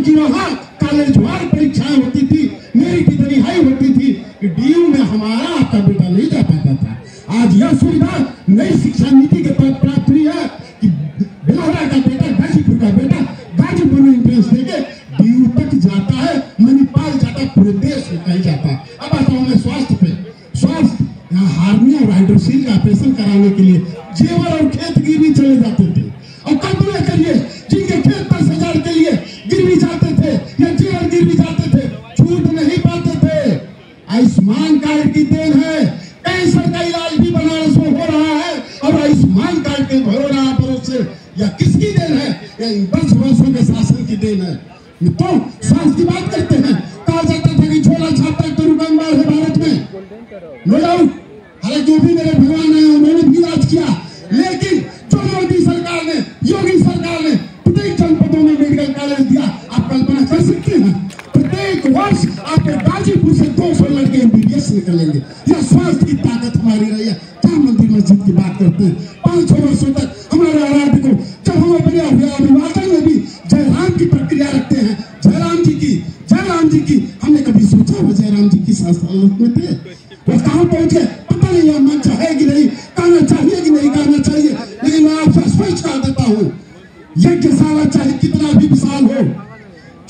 क्योंकि वहां कॉलेजवार परीक्षाएं होती थी, मेरिट इतनी हाई होती थी कि डीयू में हमारा आपका बेटा नहीं जा पाता था। आज यह सुविधा नई शिक्षा नीति के तहत प्राप्त हुई है कि बिलौरा का बेटा, गाजीपुर का बेटा गाजीपुर में एंट्रेंस देके डीयू तक जाता है, मणिपाल जाता, पूरे देश में कहीं जाता। अब आता हूं मैं स्वास्थ्य पे। स्वास्थ्य यहाँ हार्निया और हाइड्रोसील का ऑपरेशन कराने के लिए जेवर और खेत गिरवी चले जाते थे। और कल्पना करिए जिनके खेत 10,000 के लिए गिरवी जाते थे या जेवर गिरवी जाते थे, छूट नहीं पाते थे। आयुष्मान कार्ड की देन है, कैंसर का इलाज भी बनारस में हो रहा है और आयुष्मान कार्ड के बड़ोरा से या किसकी देन है? या 10 वर्षों के शासन की देन है। तो स्वास्थ्य की बात करते हैं, कहा जाता था कि झोला छापता तो दुकानदार है भारत में, नो डाउट। हालांकि जो भी मेरे भगवान है उन्होंने भी राज किया, लेकिन जो मोदी सरकार ने, योगी सरकार ने प्रत्येक जनपदों में मेडिकल कॉलेज दिया। आप कल्पना कर सकते हैं प्रत्येक वर्ष आपके गाजीपुर से 200 लड़के MBBS निकलेंगे। यह स्वास्थ्य की ताकत हमारी रही है। क्या मंदिर मस्जिद की बात करते हैं, 500 वर्षों तक हमारे आराध्य को, जब हम अपने अभिवादन में भी जयराम की प्रक्रिया रखते हैं, जयराम जी की हमने कभी सोचा वो जयराम जी की हालत में थे? वो कहां पहुंच गए पता नहीं। यह मंच है कि नहीं, कहना चाहिए कि नहीं कहना चाहिए, लेकिन मैं आपसे स्पष्ट कह देता हूं, यज्ञशाला चाहे कितना भी विशाल हो,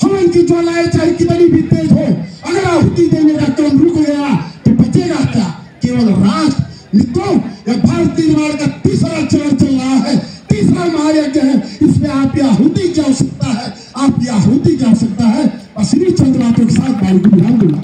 हवन की ज्वालाएं चाहे कितनी भी तेज हो, अगर आहुति देने का क्रम रुक गया तो बचेगा क्या? केवल राष्ट्र। मित्रों, यह भारत निर्माण का तीसरा चरण चल रहा है, तीसरा महायज्ञ है। इसमें आपकी आहुति की आवश्यकता है, आपकी आहुति की आवश्यकता है। और श्री चंद्र बातों के साथ बाल को ध्यान दूंगा।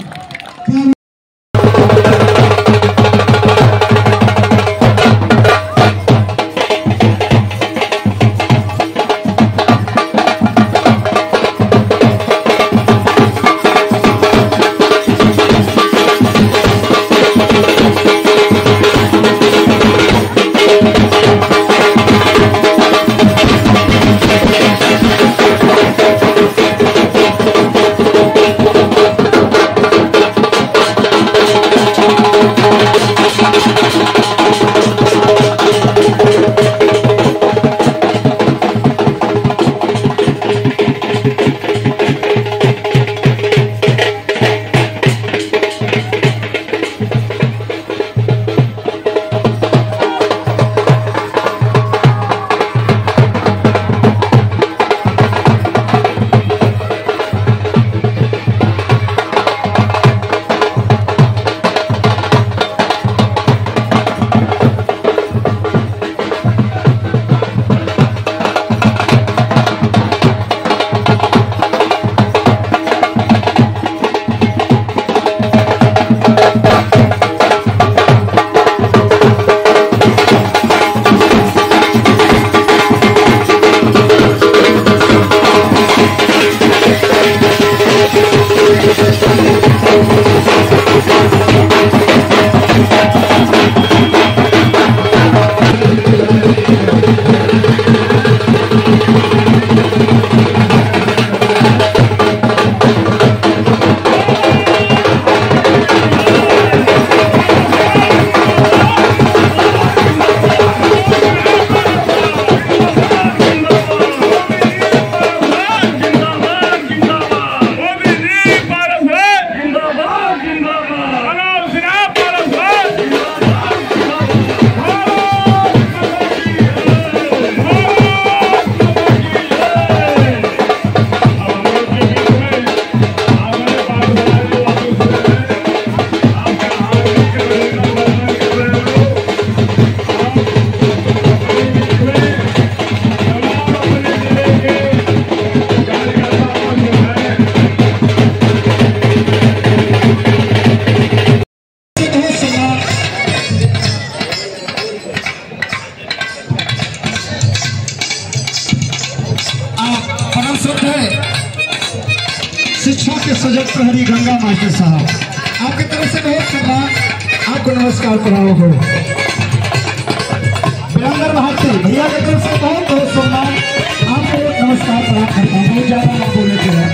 शिक्षा के सजग प्रहरी गंगा मास्टर साहब, आपकी तरफ से बहुत सम्मान, आपको नमस्कार कराओ हो। वीरेंद्र बहादुर भैया की तरफ से बहुत बहुत सम्मान, आपको नमस्कार प्राप्त करता हूँ। बहुत ज्यादा आप बोले के हैं।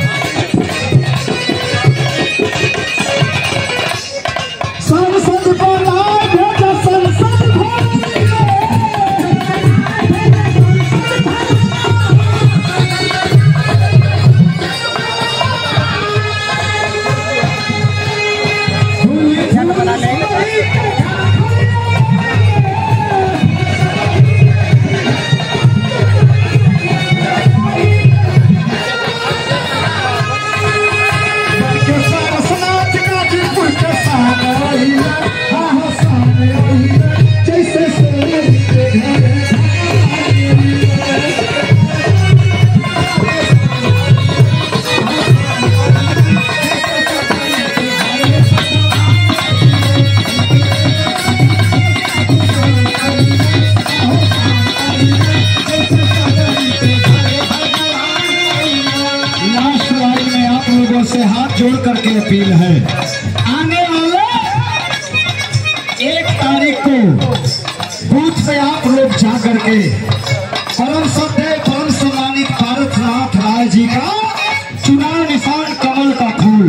हाथ जोड़ करके अपील है, आने वाले 1 तारीख को बूथ पे आप लोग जा करके परम श्रद्धेय परम सम्मानित पारसनाथ राय जी का चुनाव निशान कमल का फूल,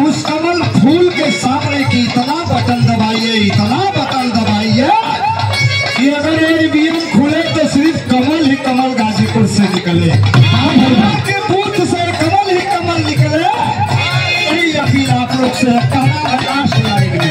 उस कमल फूल के सामने की इतना बटन दबाइए, इतना बटन दबाइए कि अगर ईवीएम खुले तो सिर्फ कमल ही कमल गाजीपुर से निकले, के बूथ से कमल ही कमल निकले। यही अपील आप लोग से कहना लास्ट लाइन में।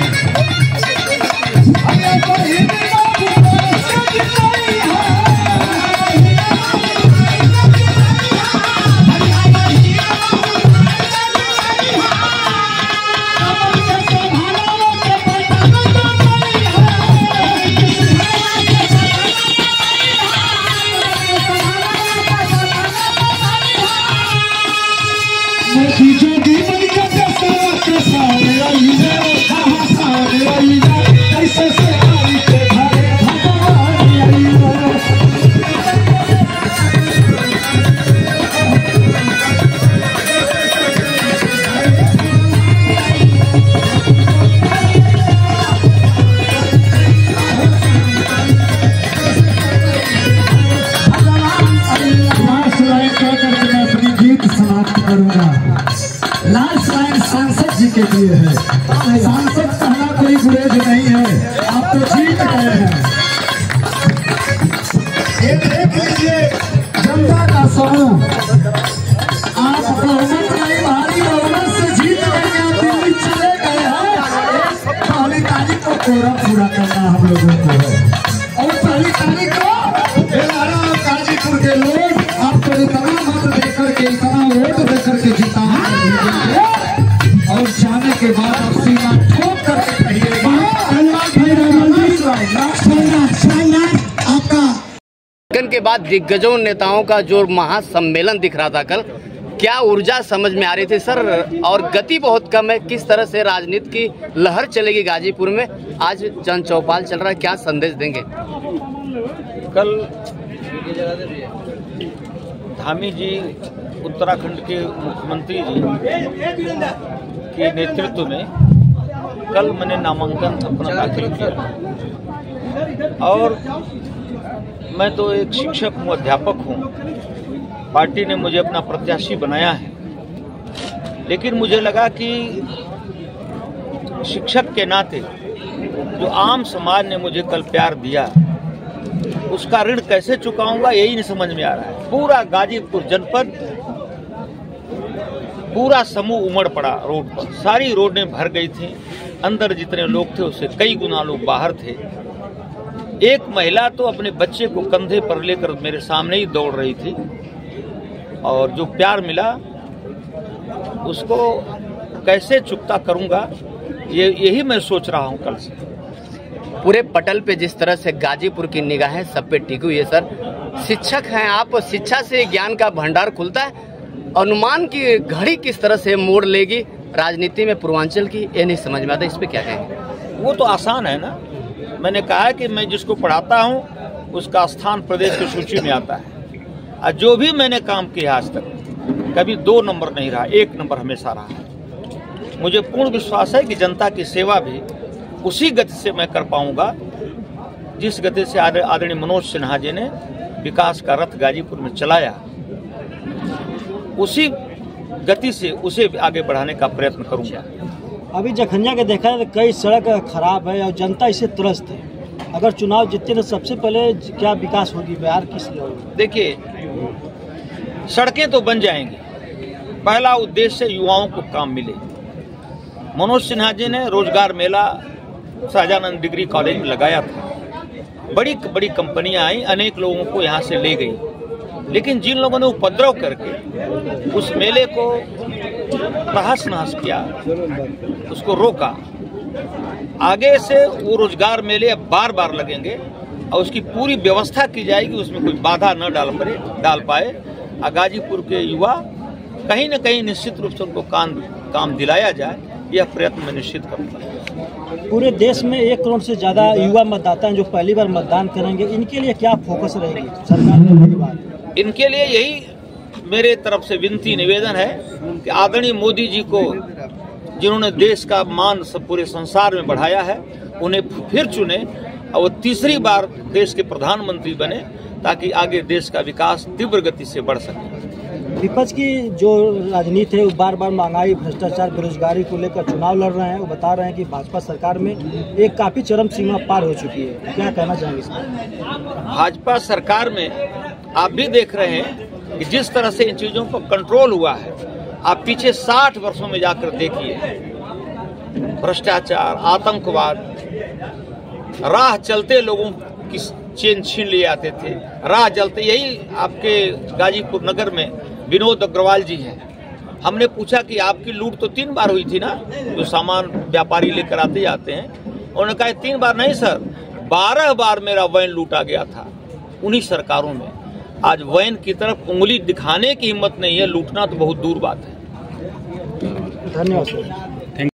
लास्ट लाइन सांसद जी के लिए है। सांसद कहना कोई गुरेज नहीं है, आप तो जीत गए हैं। ये देख लीजिए जनता का समूह, आप बहुमत नहीं भारी बहुमत से जीत गए, आप दिल्ली चले गए हैं। 1 तारीख को कोरम पूरा करना हम लोगों को है, और 1 तारीख को बेलारा और गाजीपुर के लोग आपको इतना मत देकर के, इतना वोट देकर के जिता और जाने के बाद आप सीमा ठोक करके कहिएगा आपका। के बाद दिग्गजों नेताओं का जो महासम्मेलन दिख रहा था कल, क्या ऊर्जा समझ में आ रही थी सर, और गति बहुत कम है, किस तरह से राजनीति की लहर चलेगी गाजीपुर में? आज जन चौपाल चल रहा है, क्या संदेश देंगे? कल धामी जी उत्तराखंड के मुख्यमंत्री जी के नेतृत्व में कल मैंने नामांकन अपना दाखिल किया, और मैं तो एक शिक्षक हूँ, अध्यापक हूँ। पार्टी ने मुझे अपना प्रत्याशी बनाया है, लेकिन मुझे लगा कि शिक्षक के नाते जो आम समाज ने मुझे कल प्यार दिया, उसका ऋण कैसे चुकाऊंगा यही नहीं समझ में आ रहा है। पूरा गाजीपुर जनपद, पूरा समूह उमड़ पड़ा रोड पर, सारी रोडें भर गई थी, अंदर जितने लोग थे उससे कई गुना लोग बाहर थे। एक महिला तो अपने बच्चे को कंधे पर लेकर मेरे सामने ही दौड़ रही थी, और जो प्यार मिला उसको कैसे चुकता करूंगा यही मैं सोच रहा हूं कल से। पूरे पटल पे जिस तरह से गाजीपुर की निगाहें सब पे टिकी हुई है सर, शिक्षक हैं आप, शिक्षा से ज्ञान का भंडार खुलता है, अनुमान की घड़ी किस तरह से मोड़ लेगी राजनीति में पूर्वांचल की, ये नहीं समझ में आता, इस पे क्या कहेंगे? वो तो आसान है ना, मैंने कहा है कि मैं जिसको पढ़ाता हूँ उसका स्थान प्रदेश की सूची में आता है, और जो भी मैंने काम किया आज तक कभी 2 नंबर नहीं रहा, 1 नंबर हमेशा रहा है। मुझे पूर्ण विश्वास है कि जनता की सेवा भी उसी गति से मैं कर पाऊंगा जिस गति से आदरणीय मनोज सिन्हा जी ने विकास का रथ गाजीपुर में चलाया, उसी गति से उसे आगे बढ़ाने का प्रयत्न करूंगा। अभी जखनिया के देखा है कई सड़क खराब है और जनता इससे त्रस्त है, अगर चुनाव जीतते तो सबसे पहले क्या विकास होगी बिहार किस लिए होगी? देखिए, सड़कें तो बन जाएंगी, पहला उद्देश्य युवाओं को काम मिले। मनोज सिन्हा जी ने रोजगार मेला शाहजहानंद डिग्री कॉलेज में लगाया था, बड़ी बड़ी कंपनियां आई, अनेक लोगों को यहाँ से ले गई, लेकिन जिन लोगों ने उपद्रव करके उस मेले को तहस नहस किया, उसको रोका, आगे से वो रोजगार मेले अब बार बार लगेंगे और उसकी पूरी व्यवस्था की जाएगी, उसमें कोई बाधा न डाल पाए। गाजीपुर के युवा कहीं न कहीं निश्चित रूप से उनको काम दिलाया जाए, यह प्रयत्न मैं निश्चित करूँगा। पूरे देश में 1 करोड़ से ज़्यादा युवा मतदाता हैं जो पहली बार मतदान करेंगे, इनके लिए क्या फोकस रहेगी सरकार के बाद? इनके लिए यही मेरे तरफ से विनती निवेदन है कि आदरणीय मोदी जी को जिन्होंने देश का मान सब पूरे संसार में बढ़ाया है, उन्हें फिर चुने और वो तीसरी बार देश के प्रधानमंत्री बने, ताकि आगे देश का विकास तीव्र गति से बढ़ सके। विपक्ष की जो राजनीति है वो बार बार महंगाई, भ्रष्टाचार, बेरोजगारी को लेकर चुनाव लड़ रहे हैं। वो बता रहे हैं कि भाजपा सरकार में एक काफी चरम सीमा पार हो चुकी है। क्या कहना चाहेंगे इसमें? भाजपा सरकार में आप भी देख रहे हैं कि जिस तरह से इन चीजों पर कंट्रोल हुआ है, आप पीछे 60 वर्षों में जाकर देखिए, भ्रष्टाचार, आतंकवाद, राह चलते लोगों की चेन छीन लिए आते थे, राह चलते। यही आपके गाजीपुर नगर में विनोद अग्रवाल जी हैं। हमने पूछा कि आपकी लूट तो 3 बार हुई थी ना, जो सामान व्यापारी लेकर आते जाते हैं। उन्होंने कहा 3 बार नहीं सर, 12 बार मेरा वैन लूटा गया था उन्हीं सरकारों में। आज वैन की तरफ उंगली दिखाने की हिम्मत नहीं है, लूटना तो बहुत दूर बात है। धन्यवाद।